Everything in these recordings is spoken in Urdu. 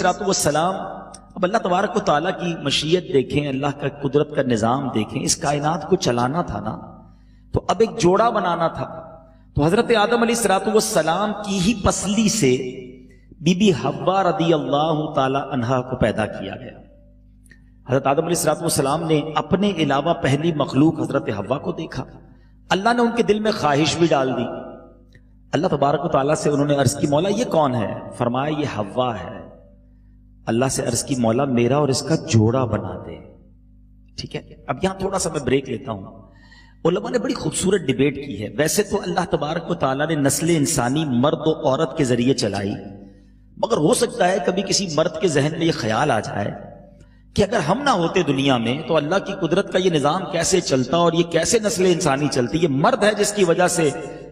والسلام اب اللہ تبارک و تعالیٰ کی مشیت دیکھیں، اللہ کا قدرت کا نظام دیکھیں، اس کائنات کو چلانا تھا نا، تو اب ایک جوڑا بنانا تھا۔ تو حضرت آدم علیہ السلام کی ہی پسلی سے بی بی حوا رضی اللہ تعالی عنہا کو پیدا کیا گیا۔ حضرت آدم علیہ السلام نے اپنے علاوہ پہلی مخلوق حضرت حوا کو دیکھا، اللہ نے ان کے دل میں خواہش بھی ڈال دی۔ اللہ تبارک و تعالیٰ سے انہوں نے عرض کی، مولا یہ کون ہے؟ فرمایا یہ حوا ہے۔ اللہ سے عرض کی، مولا میرا اور اس کا جوڑا بنا دے۔ ٹھیک ہے، اب یہاں تھوڑا سا میں بریک لیتا ہوں۔ علماء نے بڑی خوبصورت ڈیبیٹ کی ہے۔ ویسے تو اللہ تبارک و تعالیٰ نے نسل انسانی مرد و عورت کے ذریعے چلائی، مگر ہو سکتا ہے کبھی کسی مرد کے ذہن میں یہ خیال آ جائے کہ اگر ہم نہ ہوتے دنیا میں تو اللہ کی قدرت کا یہ نظام کیسے چلتا اور یہ کیسے نسل انسانی چلتی۔ یہ مرد ہے جس کی وجہ سے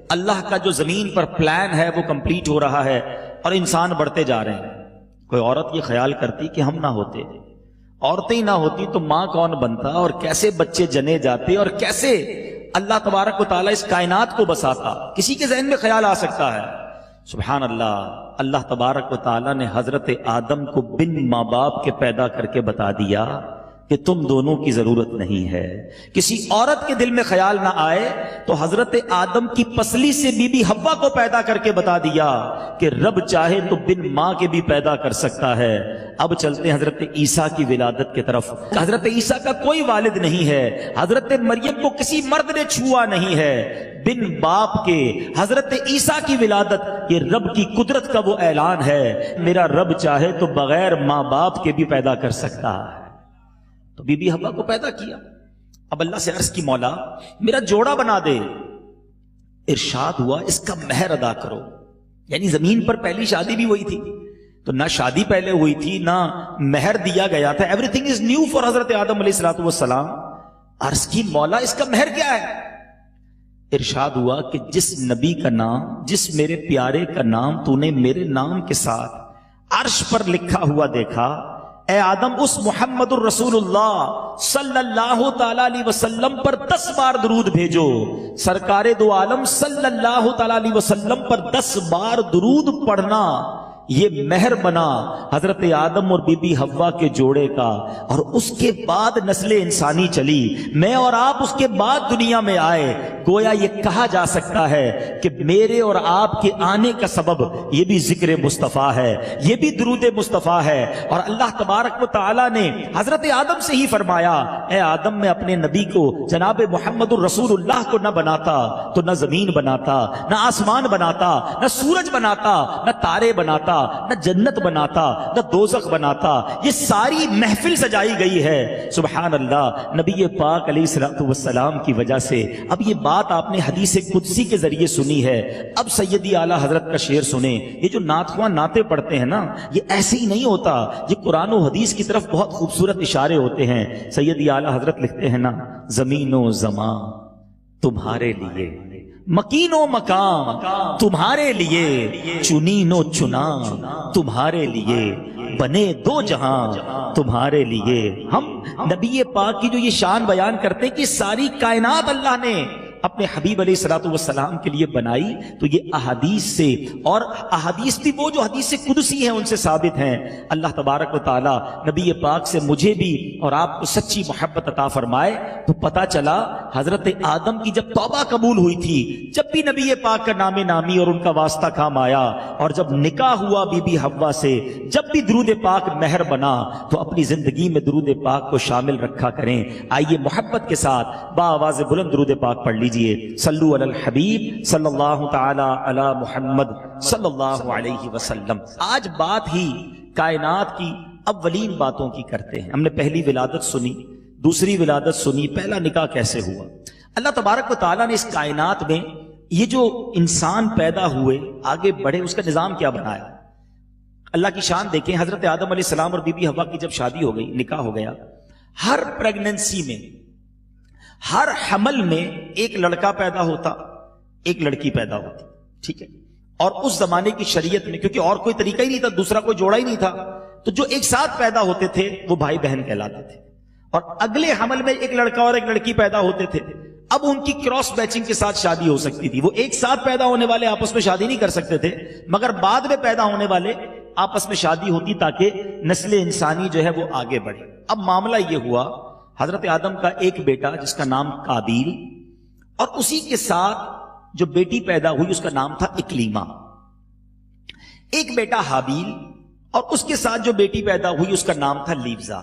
اللہ کا جو زمین پر پلان ہے وہ کمپلیٹ ہو رہا ہے اور انسان بڑھتے جا رہے ہیں۔ کوئی عورت یہ خیال کرتی کہ ہم نہ ہوتے، عورتیں نہ ہوتی تو ماں کون بنتا اور کیسے بچے جنے جاتے اور کیسے اللہ تبارک و تعالیٰ اس کائنات کو بساتا، کسی کے ذہن میں خیال آ سکتا ہے؟ سبحان اللہ، اللہ تبارک و تعالیٰ نے حضرت آدم کو بن ماں باپ کے پیدا کر کے بتا دیا کہ تم دونوں کی ضرورت نہیں ہے۔ کسی عورت کے دل میں خیال نہ آئے تو حضرت آدم کی پسلی سے بی بی حوا کو پیدا کر کے بتا دیا کہ رب چاہے تو بن ماں کے بھی پیدا کر سکتا ہے۔ اب چلتے ہیں حضرت عیسیٰ کی ولادت کی طرف۔ حضرت عیسیٰ کا کوئی والد نہیں ہے، حضرت مریم کو کسی مرد نے چھوا نہیں ہے، بن باپ کے حضرت عیسیٰ کی ولادت یہ رب کی قدرت کا وہ اعلان ہے، میرا رب چاہے تو بغیر ماں باپ کے بھی پیدا کر سکتا ہے۔ تو بی بی حوا کو پیدا کیا۔ اب اللہ سے عرض کی، مولا میرا جوڑا بنا دے۔ ارشاد ہوا اس کا مہر ادا کرو، یعنی زمین پر پہلی شادی بھی وہی تھی، تو نہ شادی پہلے ہوئی تھی نہ مہر دیا گیا تھا، every thing is new for حضرت آدم علیہ السلام۔ عرض کی، مولا اس کا مہر کیا ہے؟ ارشاد ہوا کہ جس نبی کا نام، جس میرے پیارے کا نام تو نے میرے نام کے ساتھ عرش پر لکھا ہوا دیکھا، اے آدم اس محمد الرسول اللہ صلی اللہ تعالی علیہ وسلم پر 10 بار درود بھیجو۔ سرکار دو عالم صلی اللہ تعالی علیہ وسلم پر 10 بار درود پڑھنا یہ مہر بنا حضرت آدم اور بی بی حوا کے جوڑے کا، اور اس کے بعد نسل انسانی چلی، میں اور آپ اس کے بعد دنیا میں آئے۔ گویا یہ کہا جا سکتا ہے کہ میرے اور آپ کے آنے کا سبب یہ بھی ذکر مصطفیٰ ہے، یہ بھی درود مصطفیٰ ہے۔ اور اللہ تبارک و تعالیٰ نے حضرت آدم سے ہی فرمایا، اے آدم میں اپنے نبی کو جناب محمد الرسول اللہ کو نہ بناتا تو نہ زمین بناتا، نہ آسمان بناتا، نہ سورج بناتا، نہ تارے بناتا، نہ جنت بناتا، نہ دوزخ بناتا۔ یہ ساری محفل سجائی گئی ہے۔ سبحان اللہ، نبی پاک علیہ السلام کی وجہ سے۔ اب یہ بات آپ نے حدیث قدسی کے ذریعے سنی ہے، اب سیدی اعلیٰ حضرت کا شعر سنیں۔ یہ جو نعت خواں نعتیں پڑھتے ہیں نا، یہ ایسے ہی نہیں ہوتا، یہ قرآن و حدیث کی طرف بہت خوبصورت اشارے ہوتے ہیں۔ سیدی اعلیٰ حضرت لکھتے ہیں نا، زمین و زمان تمہارے لیے، مکین و مقام تمہارے لیے، چنین و چنا تمہارے لیے، بنے دو جہاں تمہارے لیے۔ ہم نبی پاک کی جو یہ شان بیان کرتے کہ ساری کائنات اللہ نے اپنے حبیب علیہ السلام کے لیے بنائی، تو یہ احادیث سے، اور احادیث بھی وہ جو حدیث قدسی ہیں ان سے ثابت ہیں۔ اللہ تبارک و تعالیٰ نبی پاک سے مجھے بھی اور آپ کو سچی محبت عطا فرمائے۔ تو پتہ چلا حضرت آدم کی جب توبہ قبول ہوئی تھی، جب بھی نبی پاک کا نام نامی اور ان کا واسطہ کام آیا، اور جب نکاح ہوا بی بی حوا سے، جب بھی درود پاک مہر بنا، تو اپنی زندگی میں درود پاک کو شامل رکھا کریں۔ آئیے محبت کے ساتھ بآواز بلند درود پاک پڑھ لیجیے۔ صلو علی الحبیب صلی اللہ تعالی علی محمد صلی اللہ علیہ وسلم۔ آج بات ہی کائنات کی اولین باتوں کی کرتے ہیں۔ ہم نے پہلی ولادت سنی، دوسری ولادت سنی، پہلا نکاح کیسے ہوا۔ اللہ تبارک و تعالیٰ نے اس کائنات میں یہ جو انسان پیدا ہوئے، آگے بڑھے، اس کا نظام کیا بنایا۔ اللہ کی شان دیکھیں، حضرت آدم علیہ السلام اور بی بی حوا کی جب شادی ہو گئی، نکاح ہو گیا، ہر پریگننسی میں، ہر حمل میں ایک لڑکا پیدا ہوتا، ایک لڑکی پیدا ہوتی، ٹھیک ہے۔ اور اس زمانے کی شریعت میں، کیونکہ اور کوئی طریقہ ہی نہیں تھا، دوسرا کوئی جوڑا ہی نہیں تھا، تو جو ایک ساتھ پیدا ہوتے تھے وہ بھائی بہن کہلاتے تھے۔ اور اگلے حمل میں ایک لڑکا اور ایک لڑکی پیدا ہوتے تھے، اب ان کی کراس میچنگ کے ساتھ شادی ہو سکتی تھی۔ وہ ایک ساتھ پیدا ہونے والے آپس میں شادی نہیں کر سکتے تھے، مگر بعد میں پیدا ہونے والے آپس میں شادی ہوتی تاکہ نسل انسانی جو ہے وہ آگے بڑھے۔ اب معاملہ یہ ہوا، حضرت آدم کا ایک بیٹا جس کا نام قابیل، اور اسی کے ساتھ جو بیٹی پیدا ہوئی اس کا نام تھا اکلیمہ۔ ایک بیٹا حابیل، اور اس کے ساتھ جو بیٹی پیدا ہوئی اس کا نام تھا لیوزا۔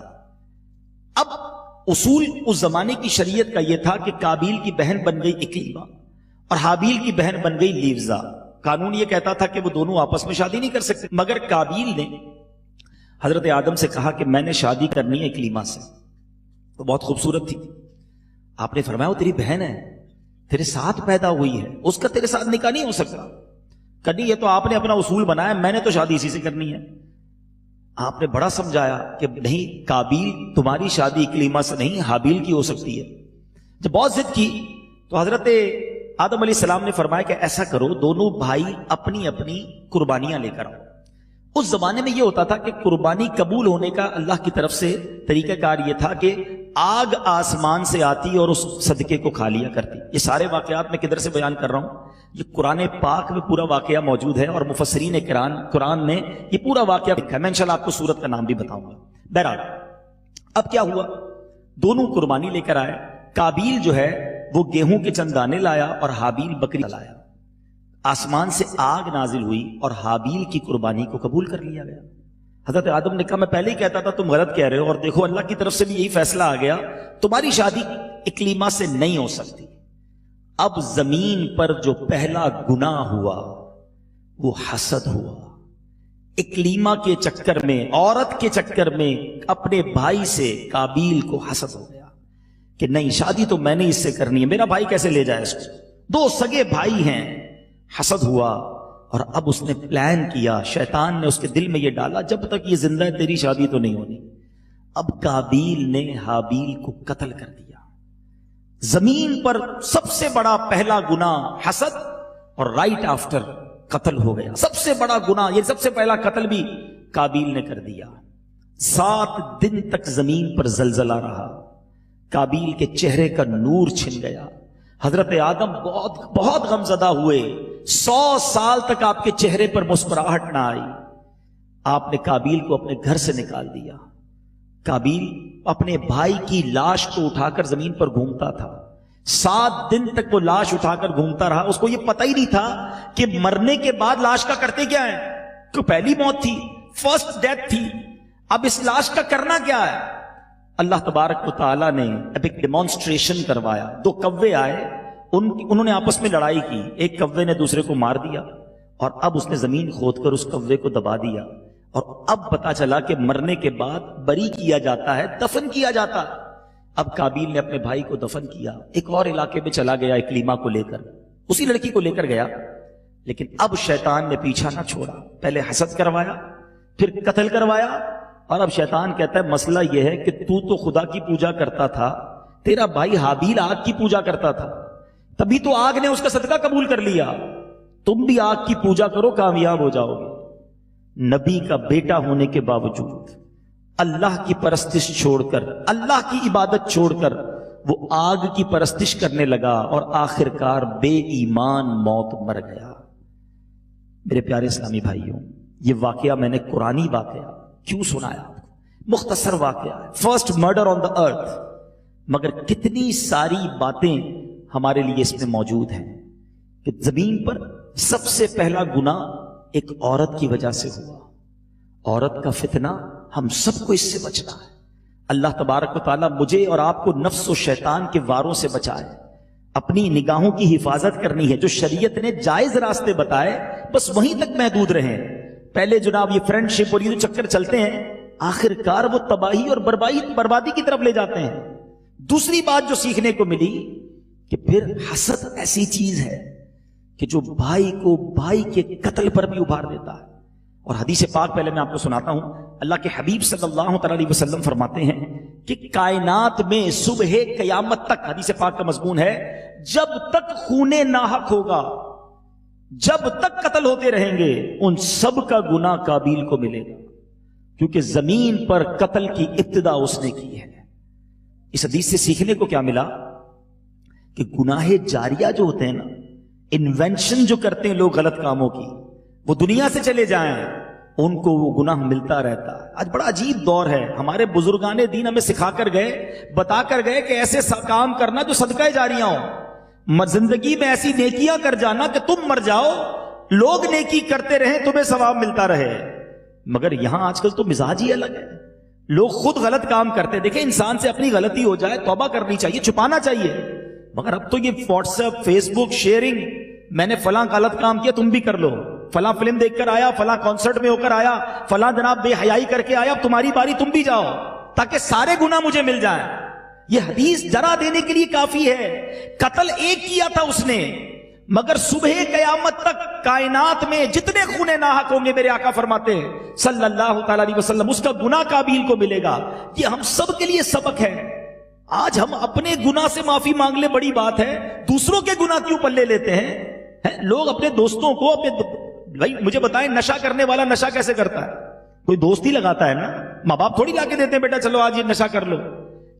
اب اصول اس زمانے کی شریعت کا یہ تھا کہ قابیل کی بہن بن گئی اکلیمہ اور حابیل کی بہن بن گئی لیوزا۔ قانون یہ کہتا تھا کہ وہ دونوں آپس میں شادی نہیں کر سکتے، مگر قابیل نے حضرت آدم سے کہا کہ میں نے شادی کرنی ہے اکلیمہ سے، تو بہت خوبصورت تھی۔ آپ نے فرمایا وہ تیری بہن ہے، تیرے ساتھ پیدا ہوئی ہے، اس کا تیرے ساتھ نکاح نہیں ہو سکتا۔ کدی یہ تو آپ نے اپنا اصول بنایا، میں نے تو شادی اسی سے کرنی ہے۔ آپ نے بڑا سمجھایا کہ نہیں، قابیل تمہاری شادی اکلیمہ سے نہیں، حابیل کی ہو سکتی ہے۔ جب بہت ضد کی تو حضرت آدم علیہ السلام نے فرمایا کہ ایسا کرو، دونوں بھائی اپنی اپنی قربانیاں لے کر آؤ۔ اس زمانے میں یہ ہوتا تھا کہ قربانی قبول ہونے کا اللہ کی طرف سے طریقہ کار یہ تھا کہ آگ آسمان سے آتی اور اس صدقے کو کھا لیا کرتی۔ یہ سارے واقعات میں کدھر سے بیان کر رہا ہوں، یہ قرآن پاک میں پورا واقعہ موجود ہے، اور مفسرین قرآن نے یہ پورا واقعہ لکھا ہے۔ میں انشاءاللہ آپ کو سورت کا نام بھی بتاؤں گا۔ بہرحال اب کیا ہوا، دونوں قربانی لے کر آئے۔ قابیل جو ہے وہ گیہوں کے چند دانے لایا اور حابیل بکری لایا۔ آسمان سے آگ نازل ہوئی اور حابیل کی قربانی کو قبول کر لیا گیا۔ حضرت آدم نے کہا میں پہلے ہی کہتا تھا تم غلط کہہ رہے ہو، اور دیکھو اللہ کی طرف سے بھی یہی فیصلہ آ گیا، تمہاری شادی اکلیمہ سے نہیں ہو سکتی۔ اب زمین پر جو پہلا گناہ ہوا وہ حسد ہوا۔ اکلیمہ کے چکر میں، عورت کے چکر میں اپنے بھائی سے قابیل کو حسد ہو گیا کہ نہیں، شادی تو میں نے اس سے کرنی ہے، میرا بھائی کیسے لے جائے اس کو، دو سگے بھائی ہیں۔ حسد ہوا، اور اب اس نے پلان کیا، شیطان نے اس کے دل میں یہ ڈالا جب تک یہ زندہ ہے تیری شادی تو نہیں ہونی۔ اب قابیل نے حابیل کو قتل کر دیا۔ زمین پر سب سے بڑا پہلا گناہ حسد، اور رائٹ آفٹر قتل ہو گیا۔ سب سے بڑا گناہ، یہ سب سے پہلا قتل بھی قابیل نے کر دیا۔ 7 دن تک زمین پر زلزلہ رہا، قابیل کے چہرے کا نور چھن گیا۔ حضرت آدم بہت غمزدہ ہوئے، 100 سال تک آپ کے چہرے پر مسکراہٹ نہ آئی۔ آپ نے قابیل کو اپنے گھر سے نکال دیا۔ قابیل اپنے بھائی کی لاش کو اٹھا کر زمین پر گھومتا تھا، 7 دن تک وہ لاش اٹھا کر گھومتا رہا۔ اس کو یہ پتہ ہی نہیں تھا کہ مرنے کے بعد لاش کا کرتے کیا ہے، تو پہلی موت تھی، فرسٹ ڈیتھ تھی، اب اس لاش کا کرنا کیا ہے۔ اللہ تبارک و تعالیٰ نے اب ایک ڈیمانسٹریشن کروایا۔ 2 کوے آئے، انہوں نے آپس میں لڑائی کی، ایک کوے نے دوسرے کو مار دیا، اور اب اس نے زمین کھود کر اس کوے کو دبا دیا، اور اب پتا چلا کہ مرنے کے بعد بری کیا جاتا ہے، دفن کیا جاتا ہے۔ اب قابیل نے اپنے بھائی کو دفن کیا، ایک اور علاقے میں چلا گیا اکلیمہ کو لے کر، اسی لڑکی کو لے کر گیا، لیکن اب شیطان نے پیچھا نہ چھوڑا، پہلے حسد کروایا، پھر قتل کروایا، اور اب شیطان کہتا ہے مسئلہ یہ ہے کہ تو خدا کی پوجا کرتا تھا، تیرا بھائی حابیل آگ کی پوجا کرتا تھا، تبھی تو آگ نے اس کا صدقہ قبول کر لیا، تم بھی آگ کی پوجا کرو، کامیاب ہو جاؤ گے۔ نبی کا بیٹا ہونے کے باوجود اللہ کی پرستش چھوڑ کر، اللہ کی عبادت چھوڑ کر وہ آگ کی پرستش کرنے لگا، اور آخرکار بے ایمان موت مر گیا۔ میرے پیارے اسلامی بھائیوں، یہ واقعہ میں نے قرآنی واقعہ کیوں سنایا آپ کو؟ مختصر واقعہ ہے، فرسٹ مرڈر آن دا ارتھ، مگر کتنی ساری باتیں ہمارے لیے اس میں موجود ہیں کہ زمین پر سب سے پہلا گناہ ایک عورت کی وجہ سے ہوا۔ عورت کا فتنہ ہم سب کو اس سے بچنا ہے۔ اللہ تبارک و تعالیٰ مجھے اور آپ کو نفس و شیطان کے واروں سے بچائے۔ اپنی نگاہوں کی حفاظت کرنی ہے، جو شریعت نے جائز راستے بتائے بس وہیں تک محدود رہیں۔ پہلے جناب یہ فرینڈ شپ اور یہ جو چکر چلتے ہیں، آخر کار وہ تباہی اور بربادی کی طرف لے جاتے ہیں۔ دوسری بات جو سیکھنے کو ملی کہ پھر حسد ایسی چیز ہے کہ جو بھائی کو بھائی کے قتل پر بھی ابھار دیتا ہے۔ اور حدیث پاک پہلے میں آپ کو سناتا ہوں، اللہ کے حبیب صلی اللہ تعالی علیہ وسلم فرماتے ہیں کہ کائنات میں صبح قیامت تک، حدیث پاک کا مضمون ہے، جب تک خون ناحق ہوگا، جب تک قتل ہوتے رہیں گے، ان سب کا گناہ قابیل کو ملے گا، کیونکہ زمین پر قتل کی ابتدا اس نے کی ہے۔ اس حدیث سے سیکھنے کو کیا ملا کہ گناہ جاریہ جو ہوتے ہیں نا، انوینشن جو کرتے ہیں لوگ غلط کاموں کی، وہ دنیا سے چلے جائیں، ان کو وہ گناہ ملتا رہتا ہے. آج بڑا عجیب دور ہے. ہمارے بزرگان دین ہمیں سکھا کر گئے, بتا کر گئے کہ ایسے کام کرنا جو صدقہ جاریہ ہو. زندگی میں ایسی نیکیاں کر جانا کہ تم مر جاؤ, لوگ نیکی کرتے رہیں, تمہیں ثواب ملتا رہے. مگر یہاں آج کل تو مزاج ہی الگ ہے. لوگ خود غلط کام کرتے. دیکھیں, انسان سے اپنی غلطی ہو جائے توبہ کرنی چاہیے, چھپانا چاہیے. مگر اب تو یہ واٹس ایپ, فیس بک, شیئرنگ, میں نے فلاں غلط کام کیا تم بھی کر لو, فلاں فلم دیکھ کر آیا, فلاں کانسرٹ میں ہو کر آیا, فلاں جناب بے حیائی کر کے آیا, اب تمہاری باری تم بھی جاؤ تاکہ سارے گناہ مجھے مل جائیں. یہ حدیث ڈرا دینے کے لیے کافی ہے. قتل ایک کیا تھا اس نے, مگر صبح قیامت تک کائنات میں جتنے خونے ناحق ہوں گے, میرے آقا فرماتے ہیں صلی اللہ تعالی علیہ وسلم, اس کا گناہ قابیل کو ملے گا. یہ ہم سب کے لیے سبق ہے. آج ہم اپنے گناہ سے معافی مانگ لے بڑی بات ہے, دوسروں کے گناہ کیوں پلے لیتے ہیں؟ لوگ اپنے دوستوں کو بھائی مجھے بتائیں, نشہ کرنے والا نشہ کیسے کرتا ہے؟ کوئی دوست ہی لگاتا ہے نا, ماں باپ تھوڑی لا کے دیتے ہیں بیٹا چلو آج یہ نشہ کر لو.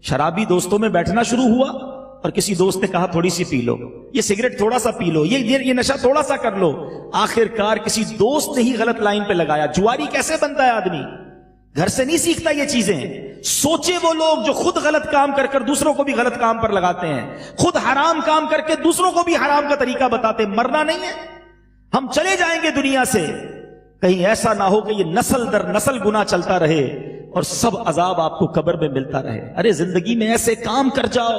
شرابی دوستوں میں بیٹھنا شروع ہوا اور کسی دوست نے کہا تھوڑی سی پی لو, یہ سگریٹ تھوڑا سا پی لو, یہ نشہ تھوڑا سا کر لو. آخر کار کسی دوست نے ہی غلط لائن پہ لگایا. جواری کیسے بنتا ہے آدمی؟ گھر سے نہیں سیکھتا یہ چیزیں. سوچے وہ لوگ جو خود غلط کام کر کر دوسروں کو بھی غلط کام پر لگاتے ہیں, خود حرام کام کر کے دوسروں کو بھی حرام کا طریقہ بتاتے. مرنا نہیں ہے, ہم چلے جائیں گے دنیا سے. کہیں ایسا نہ ہو کہ یہ نسل در نسل گناہ چلتا رہے اور سب عذاب آپ کو قبر میں ملتا رہے. ارے زندگی میں ایسے کام کر جاؤ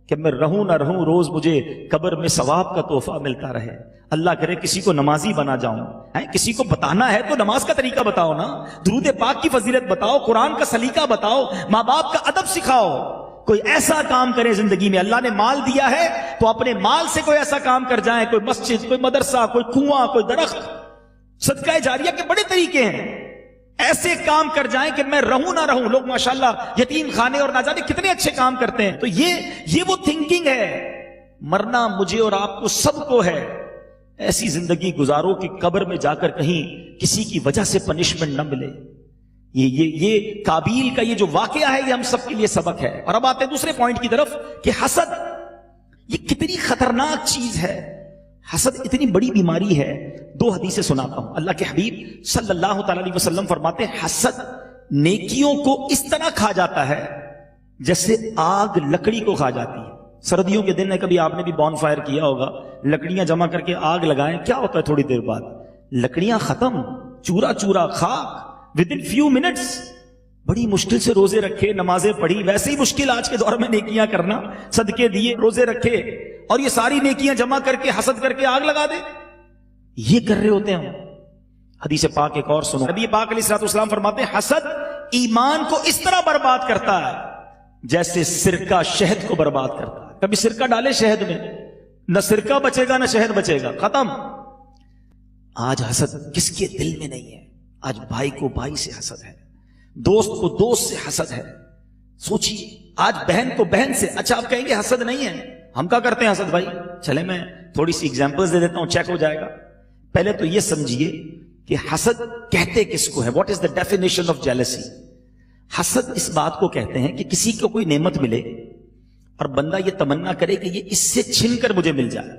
کہ میں رہوں نہ رہوں, روز مجھے قبر میں ثواب کا تحفہ ملتا رہے. اللہ کرے کسی کو نمازی بنا جاؤں. کسی کو بتانا ہے تو نماز کا طریقہ بتاؤ نا, درود پاک کی فضیلت بتاؤ, قرآن کا سلیقہ بتاؤ, ماں باپ کا ادب سکھاؤ. کوئی ایسا کام کرے زندگی میں. اللہ نے مال دیا ہے تو اپنے مال سے کوئی ایسا کام کر جائیں, کوئی مسجد, کوئی مدرسہ, کوئی کنواں, کوئی درخت. صدقہ جاریہ کے بڑے طریقے ہیں. ایسے کام کر جائیں کہ میں رہوں نہ رہوں. لوگ ماشاءاللہ یتیم خانے اور نہ جانے کتنے اچھے کام کرتے ہیں. تو یہ وہ تھنکنگ ہے. مرنا مجھے اور آپ کو سب کو ہے. ایسی زندگی گزارو کہ قبر میں جا کر کہیں کسی کی وجہ سے پنشمنٹ نہ ملے. یہ قابیل کا یہ جو واقعہ ہے یہ ہم سب کے لیے سبق ہے. اور اب آتے ہیں دوسرے پوائنٹ کی طرف کہ حسد یہ کتنی خطرناک چیز ہے. حسد اتنی بڑی بیماری ہے. دو حدیثیں سناتا ہوں. اللہ کے حبیب صلی اللہ تعالی علیہ وسلم فرماتے ہیں حسد نیکیوں کو اس طرح کھا جاتا ہے جیسے آگ لکڑی کو کھا جاتی ہے. سردیوں کے دن ہے, کبھی آپ نے بھی بون فائر کیا ہوگا, لکڑیاں جمع کر کے آگ لگائیں, کیا ہوتا ہے تھوڑی دیر بعد لکڑیاں ختم, چورا چورا خاک within few minutes. بڑی مشکل سے روزے رکھے, نمازیں پڑھی, ویسے ہی مشکل آج کے دور میں نیکیاں کرنا, صدقے دیے, روزے رکھے, اور یہ ساری نیکیاں جمع کر کے حسد کر کے آگ لگا دے. یہ کر رہے ہوتے ہیں. حدیث پاک ایک اور سنو. نبی پاک علیہ الصلوۃ والسلام فرماتے ہیں حسد ایمان کو اس طرح برباد کرتا ہے جیسے سرکہ شہد کو برباد کرتا ہے. کبھی سرکہ ڈالے شہد میں, نہ سرکہ بچے گا نہ شہد بچے گا, ختم. آج حسد کس کے دل میں نہیں ہے؟ آج بھائی کو بھائی سے حسد ہے, دوست کو دوست سے حسد ہے. سوچیے, آج بہن کو بہن سے. اچھا آپ کہیں گے حسد نہیں ہے, ہم کیا کرتے ہیں حسد بھائی؟ چلے میں تھوڑی سی ایگزامپلز دے دیتا ہوں, چیک ہو جائے گا. پہلے تو یہ سمجھیے کہ حسد کہتے کس کو ہے. What is the definition of jealousy? حسد اس بات کو کہتے ہیں کہ کسی کو کوئی نعمت ملے اور بندہ یہ تمنا کرے کہ یہ اس سے چھن کر مجھے مل جائے.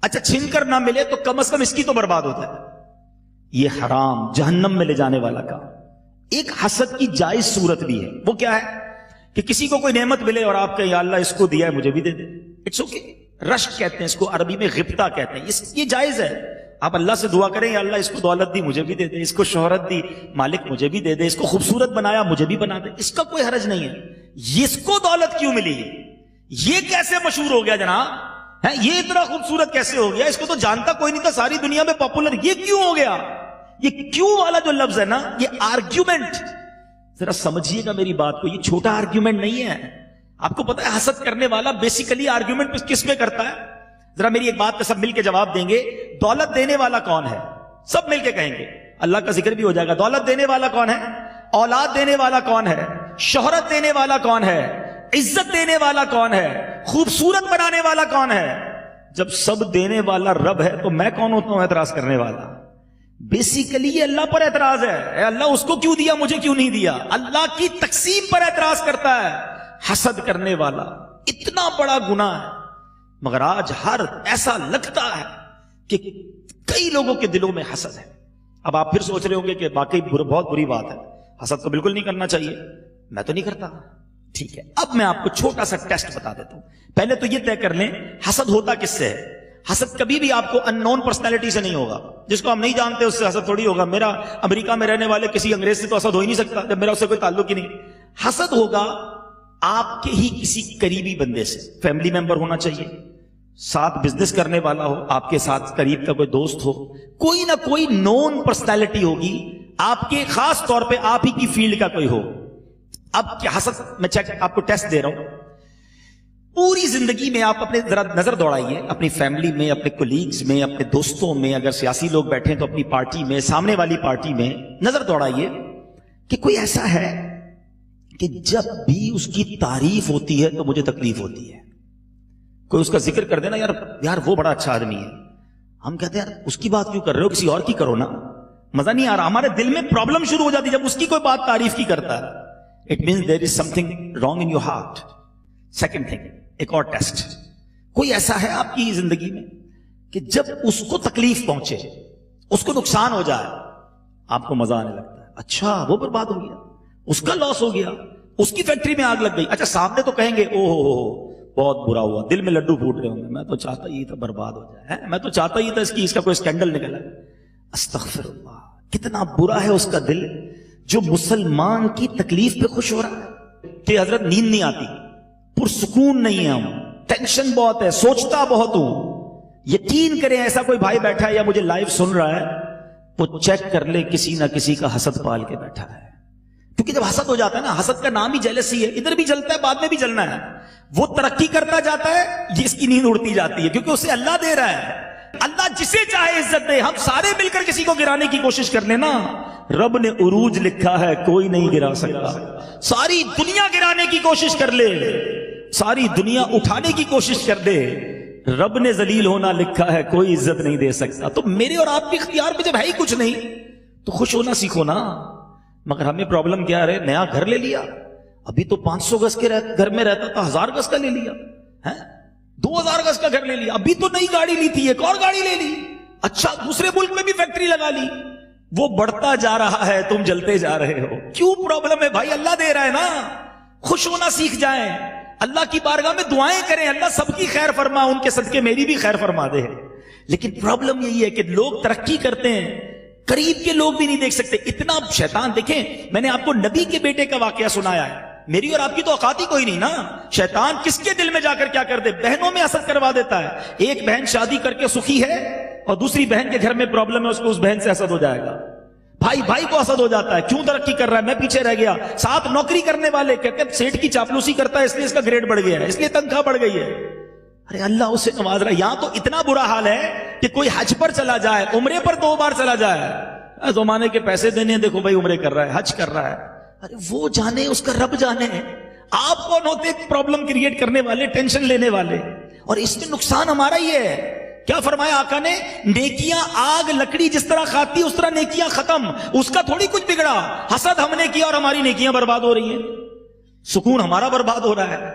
اچھا چھن کر نہ ملے تو کم از کم اس کی تو برباد ہوتا ہے. یہ حرام, جہنم میں لے جانے والا کام. ایک حسد کی جائز صورت بھی ہے. وہ کیا ہے کہ کسی کو کوئی نعمت ملے اور آپ کہیں یا اللہ اس کو دیا ہے مجھے بھی دے دے. It's okay. رشک کہتے ہیں اس کو, عربی میں غبطہ کہتے ہیں. یہ جائز ہے. آپ اللہ سے دعا کریں یا اللہ اس کو دولت دی مجھے بھی دے دے, اس کو شہرت دی مالک مجھے بھی دے دے, اس کو خوبصورت بنایا مجھے بھی بنا دے. اس کا کوئی حرج نہیں ہے. اس کو دولت کیوں ملی, یہ کیسے مشہور ہو گیا جناب, یہ اتنا خوبصورت کیسے ہو گیا, اس کو تو جانتا کوئی نہیں تھا, ساری دنیا میں پاپولر, یہ کیوں ہو گیا؟ یہ کیوں والا جو لفظ ہے نا, یہ آرگیومنٹ, ذرا سمجھیے گا میری بات کو, یہ چھوٹا آرگیومنٹ نہیں ہے. آپ کو پتا ہے حسد کرنے والا بیسیکلی آرگیومنٹ کس میں کرتا ہے؟ ذرا میری ایک بات پہ سب مل کے جواب دیں گے. دولت دینے والا کون ہے؟ سب مل کے کہیں گے, اللہ کا ذکر بھی ہو جائے گا. دولت دینے والا کون ہے؟ اولاد دینے والا کون ہے؟ شہرت دینے والا کون ہے؟ عزت دینے والا کون ہے؟ خوبصورت بنانے والا کون ہے؟ جب سب دینے والا رب ہے تو میں کون ہوتا ہوں اعتراض کرنے والا؟ بیسیکلی یہ اللہ پر اعتراض ہے. اے اللہ اس کو کیوں دیا مجھے کیوں نہیں دیا؟ اللہ کی تقسیم پر اعتراض کرتا ہے حسد کرنے والا. اتنا بڑا گناہ ہے. مگر آج ہر ایسا لگتا ہے کہ کئی لوگوں کے دلوں میں حسد ہے. اب آپ پھر سوچ رہے ہوں گے کہ واقعی بہت بری بات ہے، حسد تو بالکل نہیں کرنا چاہیے، میں تو نہیں کرتا. ٹھیک ہے، اب میں آپ کو چھوٹا سا ٹیسٹ بتا دیتا ہوں. پہلے تو یہ طے کر لیں حسد ہوتا کس سے ہے. حسد کبھی بھی آپ کو ان نون پرسنالٹی سے نہیں ہوگا، جس کو ہم نہیں جانتے اس سے حسد تھوڑی ہوگا. میرا امریکہ میں رہنے والے کسی انگریز سے تو حسد ہو ہی نہیں سکتا جب میرا اس سے کوئی تعلق ہی نہیں. حسد ہوگا آپ کے ہی کسی قریبی بندے سے. فیملی ممبر ہونا چاہیے، ساتھ بزنس کرنے والا ہو، آپ کے ساتھ قریب کا کوئی دوست ہو، کوئی نہ کوئی نون پرسنالٹی ہوگی آپ کے، خاص طور پہ آپ ہی کی فیلڈ کا کوئی ہو. اب کیا حسد، میں چیک آپ کو ٹیسٹ دے رہا ہوں. پوری زندگی میں آپ اپنے ذرا نظر دوڑائیے، اپنی فیملی میں، اپنے کولیگز میں، اپنے دوستوں میں، اگر سیاسی لوگ بیٹھے تو اپنی پارٹی میں، سامنے والی پارٹی میں نظر دوڑائیے کہ کوئی ایسا ہے کہ جب بھی اس کی تعریف ہوتی ہے تو مجھے تکلیف ہوتی ہے. کوئی اس کا ذکر کر دینا، یار وہ بڑا اچھا آدمی ہے، ہم کہتے ہیں یار اس کی بات کیوں کر رہے ہو، کسی اور کی کرو نا، مزہ نہیں آ رہا. ہمارے دل میں پرابلم شروع ہو جاتی ہے جب اس کی کوئی بات تعریف کی کرتا ہے. It means there is some thing wrong in your heart. Second thing, ایک اور ٹیسٹ، کوئی ایسا ہے آپ کی زندگی میں کہ جب اس کو تکلیف پہنچے، اس کو نقصان ہو جائے، آپ کو مزہ آنے لگتا ہے. اچھا وہ برباد ہو گیا، اس کا لاس ہو گیا، اس کی فیکٹری میں آگ لگ گئی. اچھا سامنے تو کہیں گے او ہو بہت برا ہوا، دل میں لڈو پھوٹ رہے ہوں گے، میں تو چاہتا ہی تھا برباد ہو جائے، میں تو چاہتا ہی تھا اس کا کوئی اسکینڈل نکلا. استغفر اللہ، کتنا برا ہے اس کا دل جو مسلمان کی تکلیف پہ خوش ہو رہا ہے. کہ حضرت نیند نہیں آتی، پرسکون نہیں ہے، ہم ٹینشن بہت ہے، سوچتا بہت ہوں. یقین کریں ایسا کوئی بھائی بیٹھا ہے یا مجھے لائیو سن رہا ہے، وہ چیک کر لے کسی نہ کسی کا حسد پال کے بیٹھا ہے. کیونکہ جب حسد ہو جاتا ہے نا، حسد کا نام ہی جیلسی ہے، ادھر بھی جلتا ہے بعد میں بھی جلنا ہے. وہ ترقی کرتا جاتا ہے، جس کی نیند اڑتی جاتی ہے، کیونکہ اسے اللہ دے رہا ہے. اللہ جسے چاہے عزت دے. ہم سارے مل کر کسی کو گرانے کی کوشش کر لیں نا، رب نے عروج لکھا ہے کوئی نہیں گرا سکتا. ساری دنیا گرانے کی کوشش کر لے، ساری دنیا اٹھانے کی کوشش کر دے، رب نے ذلیل ہونا لکھا ہے کوئی عزت نہیں دے سکتا. تو میرے اور آپ کے اختیار میں جب ہے ہی کچھ نہیں تو خوش ہونا سیکھو نا. مگر ہمیں پرابلم کیا ہے، نیا گھر لے لیا، ابھی تو 500 گز کے گھر میں رہتا تھا، 1000 گز کا لے لیا ہے، 2000 گز کا گھر لے لیا، ابھی تو نئی گاڑی لی تھی، ایک اور گاڑی لے لی. اچھا دوسرے ملک میں بھی فیکٹری لگا لی. وہ بڑھتا جا رہا ہے، تم جلتے جا رہے ہو. کیوں پرابلم ہے بھائی؟ اللہ دے رہا ہے نا. خوش ہونا سیکھ جائیں، اللہ کی بارگاہ میں دعائیں کریں، اللہ سب کی خیر فرما، ان کے صدقے میری بھی خیر فرما دے. لیکن پرابلم یہی ہے کہ لوگ ترقی کرتے ہیں، قریب کے لوگ بھی نہیں دیکھ سکتے. اتنا شیطان، دیکھیں میں نے آپ کو نبی کے بیٹے کا واقعہ سنایا ہے، میری اور آپ کی تو اوقات ہی کوئی نہیں نا. شیطان کس کے دل میں جا کر کیا کر دے، بہنوں میں حسد کروا دیتا ہے. ایک بہن شادی کر کے سخی ہے اور دوسری بہن کے گھر میں پرابلم ہے، اس کو اس بہن سے حسد ہو جائے گا. بھائی کو حسد ہو جاتا ہے، کیوں ترقی کر رہا ہے، میں پیچھے رہ گیا. ساتھ نوکری کرنے والے کہتے ہیں سیٹ کی چاپلوسی کرتا ہے اس لیے اس کا گریڈ بڑھ گیا ہے، اس لیے تنخواہ بڑھ گئی ہے. ارے اللہ اسے نواز رہا ہے. یہاں تو اتنا برا حال ہے کہ کوئی حج پر چلا جائے، عمرے پر 2 بار چلا جائے، زمانے کے پیسے دینے ہیں، دیکھو بھائی عمرے کر رہا ہے، حج کر رہا ہے. ارے وہ جانے، اس کا رب جانے. آپ کون ہوتے پرابلم کریٹ کرنے والے، ٹینشن لینے والے؟ اور اس میں نقصان ہمارا ہی ہے. کیا فرمایا آقا نے؟ نیکیاں آگ لکڑی جس طرح کھاتی اس طرح نیکیاں ختم. اس کا تھوڑی کچھ بگڑا. حسد ہم نے کیا اور ہماری نیکیاں برباد ہو رہی ہیں، سکون ہمارا برباد ہو رہا ہے.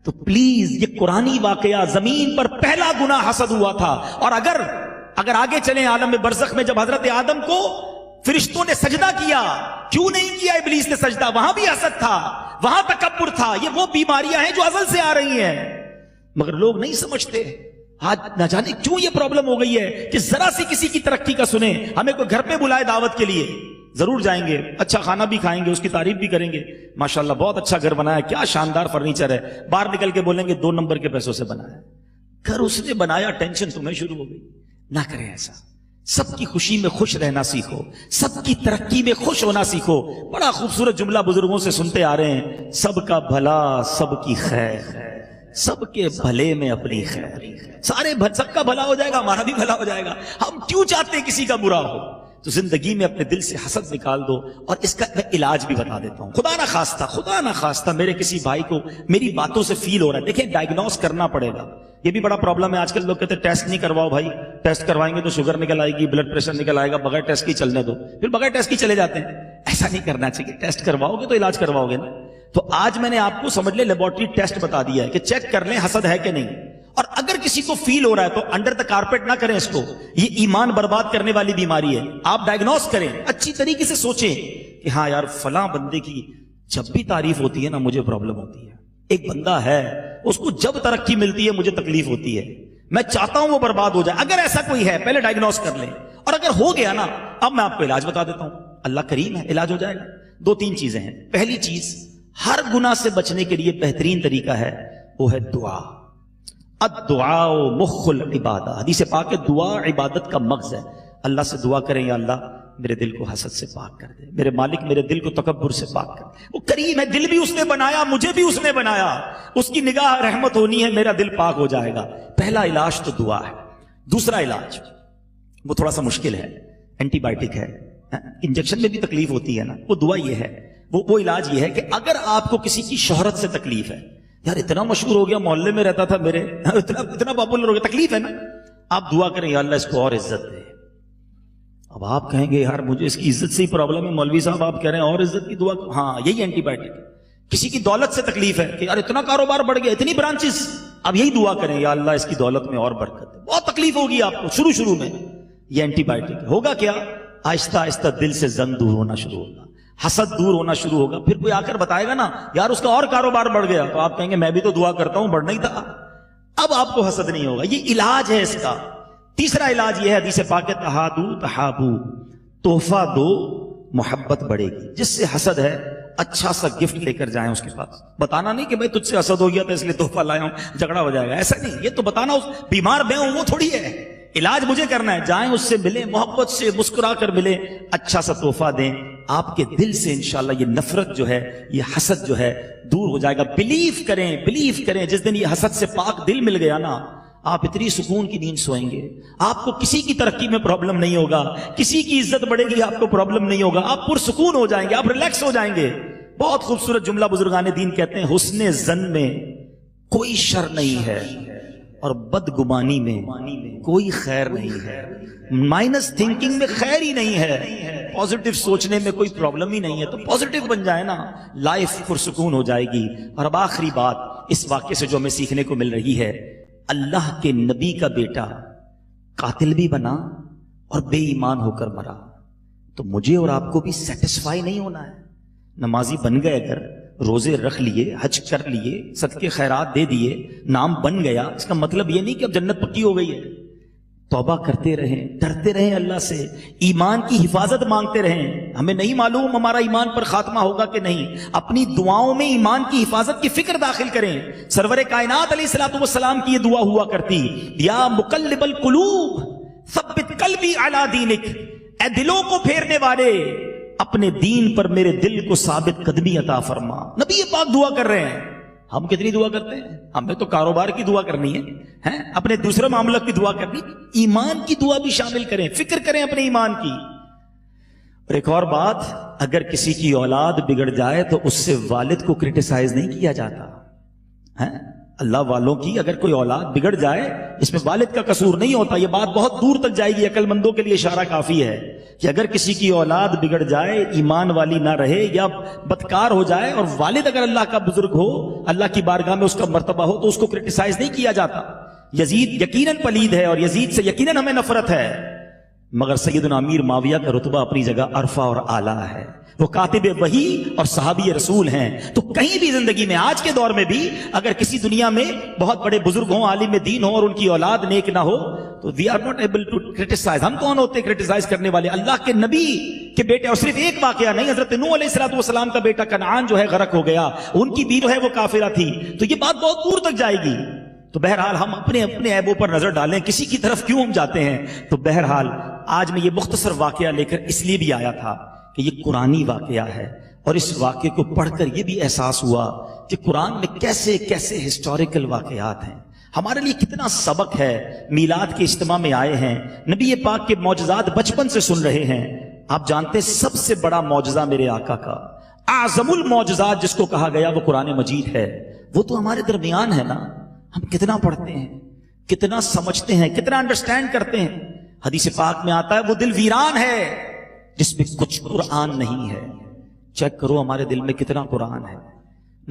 تو پلیز یہ قرآنی واقعہ، زمین پر پہلا گناہ حسد ہوا تھا. اور اگر آگے چلیں عالم برزخ میں، جب حضرت آدم کو فرشتوں نے سجدہ کیا، کیوں نہیں کیا ابلیس نے سجدہ؟ وہاں بھی حسد تھا، وہاں تکبر تھا. یہ وہ بیماریاں ہیں جو ازل سے آ رہی ہیں، مگر لوگ نہیں سمجھتے. آج نہ جانے کیوں یہ پرابلم ہو گئی ہے کہ ذرا سی کسی کی ترقی کا سنیں، ہمیں کوئی گھر پہ بلائے دعوت کے لیے، ضرور جائیں گے، اچھا کھانا بھی کھائیں گے، اس کی تعریف بھی کریں گے، ماشاءاللہ بہت اچھا گھر بنایا ہے، کیا شاندار فرنیچر ہے. باہر نکل کے بولیں گے 2 نمبر کے پیسوں سے بنایا ہے. گھر اس نے بنایا، ٹینشن تمہیں شروع ہو گئی. نہ کریں ایسا. سب کی خوشی میں خوش رہنا سیکھو، سب کی ترقی میں خوش ہونا سیکھو. بڑا خوبصورت جملہ بزرگوں سے سنتے آ رہے ہیں، سب کا بھلا سب کی خیر، سب کے بھلے میں اپنی خیر. سب کا بھلا ہو جائے گا، ہمارا بھی بھلا ہو جائے گا. ہم کیوں چاہتے ہیں کسی کا برا ہو؟ تو زندگی میں اپنے دل سے حسد نکال دو. اور اس کا میں علاج بھی بتا دیتا ہوں. خدا نہ خواستہ میرے کسی بھائی کو میری باتوں سے فیل ہو رہا ہے، دیکھیں ڈائگنوز کرنا پڑے گا. یہ بھی بڑا پرابلم ہے آج کل. لوگ کہتے ہیں ٹیسٹ نہیں کرواؤ بھائی، ٹیسٹ کروائیں گے تو شوگر نکل آئے گی، بلڈ پریشر نکل آئے گا، بغیر ٹیسٹ کی چلنے دو. پھر بغیر ٹیسٹ کی چلے جاتے ہیں. ایسا نہیں کرنا چاہیے. ٹیسٹ کرواؤ گے تو علاج کرواؤ گے نا. تو آج میں نے آپ کو سمجھ لے لیبورٹری ٹیسٹ بتا دیا ہے کہ چیک کر لیں حسد ہے کہ نہیں. اور اگر کسی کو فیل ہو رہا ہے تو انڈر دا کارپیٹ نہ کریں اس کو، یہ ایمان برباد کرنے والی بیماری ہے. آپ ڈائگنوز کریں، اچھی طریقے سے سوچیں کہ ہاں یار فلاں بندے کی جب بھی تعریف ہوتی ہے نا مجھے پرابلم ہوتی ہے. ایک بندہ ہے اس کو جب ترقی ملتی ہے مجھے تکلیف ہوتی ہے، میں چاہتا ہوں وہ برباد ہو جائے. اگر ایسا کوئی ہے پہلے ڈائگنوز کر لیں، اور اگر ہو گیا نا اب میں آپ کو علاج بتا دیتا ہوں. اللہ کریم ہے، علاج ہو جائے گا. 2-3 چیزیں ہیں. پہلی چیز، ہر گناہ سے بچنے کے لیے بہترین طریقہ ہے وہ ہے دعا. الدعاء مخ العبادہ. حدیث پاک ہے دعا عبادت کا مغز ہے. اللہ سے دعا کریں یا اللہ میرے دل کو حسد سے پاک کر دے، میرے مالک میرے دل کو تکبر سے پاک کر دے. وہ کریم ہے، دل بھی اس نے بنایا، مجھے بھی اس نے بنایا، اس کی نگاہ رحمت ہونی ہے، میرا دل پاک ہو جائے گا. پہلا علاج تو دعا ہے. دوسرا علاج وہ تھوڑا سا مشکل ہے، اینٹی بائیوٹک ہے، انجیکشن میں بھی تکلیف ہوتی ہے نا. وہ دعا یہ ہے، وہ علاج یہ ہے کہ اگر آپ کو کسی کی شہرت سے تکلیف ہے، یار اتنا مشہور ہو گیا، محلے میں رہتا تھا میرے، اتنا پاپولر ہو گیا، تکلیف ہے نا، آپ دعا کریں یا اللہ اس کو اور عزت دے. اب آپ کہیں گے یار مجھے اس کی عزت سے ہی پرابلم ہے مولوی صاحب، آپ کہہ رہے ہیں اور عزت کی دعا. ہاں یہی اینٹی بائیوٹک ہے. کسی کی دولت سے تکلیف ہے کہ یار اتنا کاروبار بڑھ گیا، اتنی برانچز، اب یہی دعا کریں یا اللہ اس کی دولت میں اور برکت دے. بہت تکلیف ہوگی آپ کو شروع میں، یہ اینٹی بائیوٹک ہوگا. کیا آہستہ آہستہ دل سے زنگ دور ہونا شروع ہوگا، حسد دور ہونا شروع ہوگا. پھر کوئی آ کر بتائے گا نا یار اس کا اور کاروبار بڑھ گیا، تو آپ کہیں گے میں بھی تو دعا کرتا ہوں، بڑھنا ہی تھا. اب آپ کو حسد نہیں ہوگا. یہ علاج ہے اس کا. تیسرا علاج یہ ہے، حدیث پاک ہے تہادو تہابو، تحفہ دو محبت بڑھے گی. جس سے حسد ہے اچھا سا گفٹ لے کر جائیں اس کے پاس. بتانا نہیں کہ بھائی تجھ سے حسد ہو گیا تھا اس لیے تحفہ لایا ہوں، جھگڑا ہو جائے گا، ایسا نہیں. یہ تو بتانا اس بیمار میں ہوں وہ تھوڑی ہے، علاج مجھے کرنا ہے. جائیں اس سے ملیں، محبت سے مسکرا کر ملیں، اچھا سا تحفہ دیں. آپ کے دل سے انشاءاللہ یہ نفرت جو ہے، یہ حسد جو ہے دور ہو جائے گا. بلیف کریں جس دن یہ حسد سے پاک دل مل گیا نا، آپ اتنی سکون کی نیند سوئیں گے. آپ کو کسی کی ترقی میں پرابلم نہیں ہوگا، کسی کی عزت بڑھے گی آپ کو پرابلم نہیں ہوگا. آپ پرسکون ہو جائیں گے، آپ ریلیکس ہو جائیں گے. بہت خوبصورت جملہ بزرگان دین کہتے ہیں، حسن زن میں کوئی شر نہیں ہے اور بدگمانی میں کوئی خیر نہیں ہے. مائنس تھنکنگ میں خیر ہی نہیں ہے، پازیٹیو سوچنے میں کوئی پرابلم ہی نہیں ہے. تو پازیٹیو بن جائے نا، لائف پرسکون ہو جائے گی. اور اب آخری بات اس واقعے سے جو ہمیں سیکھنے کو مل رہی ہے، اللہ کے نبی کا بیٹا قاتل بھی بنا اور بے ایمان ہو کر مرا، تو مجھے اور آپ کو بھی سیٹسفائی نہیں ہونا ہے. نمازی بن گئے، اگر روزے رکھ لیے، حج کر لیے، صدقے خیرات دے دیے، نام بن گیا، اس کا مطلب یہ نہیں کہ اب جنت پکی ہو گئی ہے. توبہ کرتے رہیں، ڈرتے رہیں اللہ سے، ایمان کی حفاظت مانگتے رہیں. ہمیں نہیں معلوم ہمارا ایمان پر خاتمہ ہوگا کہ نہیں، اپنی دعاؤں میں ایمان کی حفاظت کی فکر داخل کریں. سرور کائنات علیہ الصلوۃ والسلام کی یہ دعا ہوا کرتی، یا مقلب القلوب ثبت قلبی علی دینک، اے دلوں کو پھیرنے والے اپنے دین پر میرے دل کو ثابت قدمی عطا فرما. نبی پاک دعا کر رہے ہیں. ہم کتنی دعا کرتے ہیں؟ ہمیں تو کاروبار کی دعا کرنی ہے، اپنے دوسرے معاملات کی دعا کرنی. ایمان کی دعا بھی شامل کریں، فکر کریں اپنے ایمان کی. اور ایک اور بات، اگر کسی کی اولاد بگڑ جائے تو اس سے والد کو کرٹیسائز نہیں کیا جاتا. اللہ والوں کی اگر کوئی اولاد بگڑ جائے اس میں والد کا قصور نہیں ہوتا. یہ بات بہت دور تک جائے گی، عقل مندوں کے لیے اشارہ کافی ہے کہ اگر کسی کی اولاد بگڑ جائے، ایمان والی نہ رہے یا بدکار ہو جائے، اور والد اگر اللہ کا بزرگ ہو، اللہ کی بارگاہ میں اس کا مرتبہ ہو، تو اس کو کرٹیسائز نہیں کیا جاتا. یزید یقیناً پلید ہے اور یزید سے یقیناً ہمیں نفرت ہے، مگر سیدنا امیر معاویہ کا رتبہ اپنی جگہ عرفہ اور اعلیٰ ہے. وہ کاتب وحی اور صحابی رسول ہیں. تو کہیں بھی زندگی میں، آج کے دور میں بھی، اگر کسی دنیا میں بہت بڑے بزرگ ہوں، عالم دین ہوں، اور ان کی اولاد نیک نہ ہو، تو we are not able to criticise. ہم کون ہوتے کرٹیسائز کرنے والے؟ اللہ کے نبی کے بیٹے. اور صرف ایک واقعہ نہیں، حضرت نوح علیہ الصلوۃ والسلام کا بیٹا کنعان جو ہے غرق ہو گیا، ان کی بیوی جو ہے وہ کافرہ تھی. تو یہ بات بہت دور تک جائے گی. تو بہرحال ہم اپنے عیبوں پر نظر ڈالیں، کسی کی طرف کیوں ہم جاتے ہیں. تو بہرحال آج میں یہ مختصر واقعہ لے کر اس لیے بھی آیا تھا کہ یہ قرآنی واقعہ ہے، اور اس واقعے کو پڑھ کر یہ بھی احساس ہوا کہ قرآن میں کیسے کیسے ہسٹوریکل واقعات ہیں، ہمارے لیے کتنا سبق ہے. میلاد کے اجتماع میں آئے ہیں، نبی پاک کے معجزات بچپن سے سن رہے ہیں. آپ جانتے ہیں سب سے بڑا معجزہ میرے آقا کا، اعظم المعجزات جس کو کہا گیا، وہ قرآن مجید ہے. وہ تو ہمارے درمیان ہے نا. ہم کتنا پڑھتے ہیں، کتنا سمجھتے ہیں، کتنا انڈرسٹینڈ کرتے ہیں. حدیث پاک میں آتا ہے وہ دل ویران ہے جس میں کچھ قرآن نہیں ہے. چیک کرو ہمارے دل میں کتنا قرآن ہے.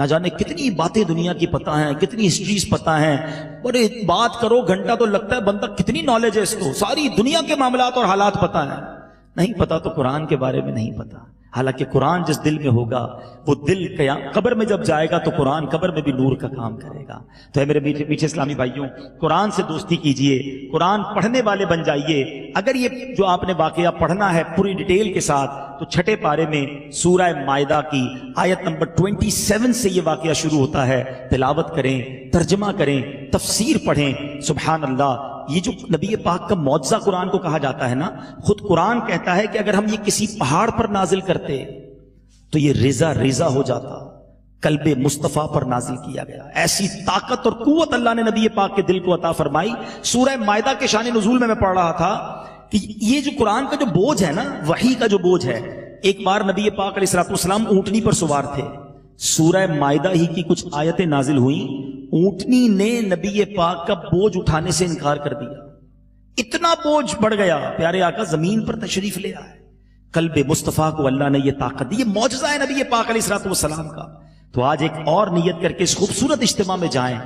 نہ جانے کتنی باتیں دنیا کی پتہ ہیں، کتنی ہسٹریز پتہ ہیں، اور بات کرو گھنٹہ تو لگتا ہے بندہ کتنی نالج ہے اس کو، ساری دنیا کے معاملات اور حالات پتہ ہیں، نہیں پتہ تو قرآن کے بارے میں نہیں پتہ۔ حالانکہ قرآن جس دل میں ہوگا وہ دل قبر میں جب جائے گا تو قرآن قبر میں بھی نور کا کام کرے گا۔ تو اے میرے میٹھے اسلامی بھائیوں، قرآن سے دوستی کیجئے، قرآن پڑھنے والے بن جائیے۔ اگر یہ جو آپ نے واقعہ پڑھنا ہے پوری ڈیٹیل کے ساتھ تو چھٹے پارے میں سورہ مائدہ کی آیت نمبر 27 سے یہ واقعہ شروع ہوتا ہے۔ تلاوت کریں، ترجمہ کریں، تفسیر پڑھیں۔ سبحان اللہ، یہ جو نبی پاک کا معجزہ قرآن کو کہا جاتا ہے نا، خود قرآن کہتا ہے کہ اگر ہم یہ کسی پہاڑ پر نازل کرتے تو یہ ریزہ ریزہ ہو جاتا، قلب مصطفیٰ پر نازل کیا گیا۔ ایسی طاقت اور قوت اللہ نے نبی پاک کے دل کو عطا فرمائی۔ سورہ مائدہ کے شان نزول میں پڑھ رہا تھا کہ یہ جو قرآن کا جو بوجھ ہے نا، وحی کا جو بوجھ ہے، ایک بار نبی پاک علیہ الصلوۃ والسلام اونٹنی پر سوار تھے، سورہ مائدہ ہی کی کچھ آیتیں نازل ہوئیں، اونٹنی نے نبی پاک کا بوجھ اٹھانے سے انکار کر دیا، اتنا بوجھ بڑھ گیا، پیارے آقا زمین پر تشریف لے آئے۔ قلب مصطفیٰ کو اللہ نے یہ طاقت دی، یہ معجزہ ہے نبی پاک علیہ الصلوۃ والسلام کا۔ تو آج ایک اور نیت کر کے اس خوبصورت اجتماع میں جائیں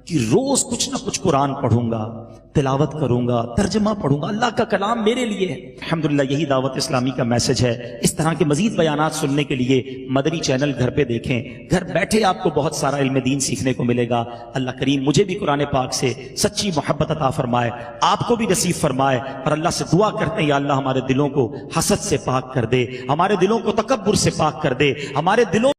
کہ روز کچھ نہ کچھ قرآن پڑھوں گا، تلاوت کروں گا، ترجمہ پڑھوں گا، اللہ کا کلام میرے لیے ہے۔ الحمدللہ یہی دعوت اسلامی کا میسج ہے۔ اس طرح کے مزید بیانات سننے کے لیے مدنی چینل گھر پہ دیکھیں، گھر بیٹھے آپ کو بہت سارا علم دین سیکھنے کو ملے گا۔ اللہ کریم مجھے بھی قرآن پاک سے سچی محبت عطا فرمائے، آپ کو بھی نصیب فرمائے، اور اللہ سے دعا کرتے ہیں یا اللہ ہمارے دلوں کو حسد سے پاک کر دے، ہمارے دلوں کو تکبر سے پاک کر دے، ہمارے دلوں